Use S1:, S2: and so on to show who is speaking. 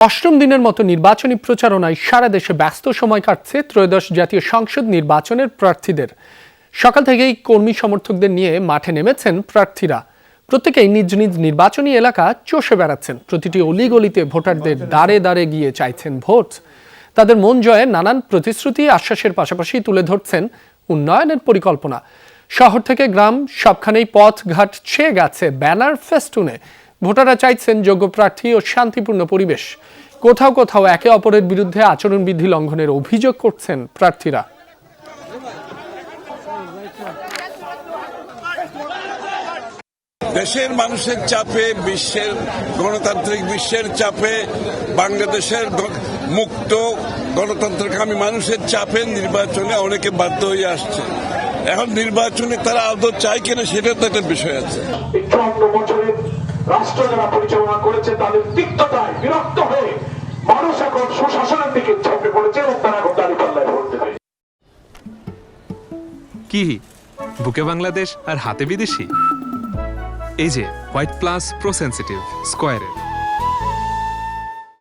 S1: অষ্টম দিনের মতো নির্বাচনী প্রচারণায় সারা দেশে ব্যস্ত সময় কাটছে ত্রয়োদশ জাতীয় সংসদ নির্বাচনের প্রার্থীদের। সকাল থেকেই কর্মী সমর্থকদের নিয়ে মাঠে নেমেছেন প্রার্থীরা। প্রত্যেকেই নিজ নিজ নির্বাচনী এলাকা চষে বেড়াচ্ছেন। প্রতিটি অলিগলিতে ভোটারদের দাঁড়ে দাঁড়ে গিয়ে চাইছেন ভোট। তাদের মন জয়ে নানান প্রতিশ্রুতি আশ্বাসের পাশাপাশি তুলে ধরছেন উন্নয়নের পরিকল্পনা। শহর থেকে গ্রাম সবখানেই পথ ঘাট ছেয়ে গেছে ব্যানার ফেস্টুনে। ভোটাররা চাইছেন যোগ্য প্রার্থী ও শান্তিপূর্ণ পরিবেশ। কোথাও কোথাও একে অপরের বিরুদ্ধে আচরণবিধি লঙ্ঘনের অভিযোগ করছেন প্রার্থীরা।
S2: দেশের মানুষের চাপে, বিশ্বের গণতান্ত্রিক বিশ্বের চাপে, বাংলাদেশের মুক্ত গণতন্ত্রকামী মানুষের চাপে নির্বাচনে অনেকে বাধ্য হয়ে আসছে। এখন নির্বাচনে তারা আদৌ চায় কিনা সেটা তো একটা বিষয় আছে।
S3: 54 বছরের রাষ্ট্র যারা পরিচালনা করেছে তাদের তিক্ততায় বিরক্ত হয়ে মানুষ এখন সুশাসনের দিকে ঝাঁপিয়ে পড়েছে এবং তারা এখন দাঁড়িপাল্লায় ভোট দেবে।
S4: কি বুকে বাংলাদেশ আর হাতে বিদেশি? এই যে হোয়াইট প্লাস প্রো সেনসিটিভ স্কয়ারের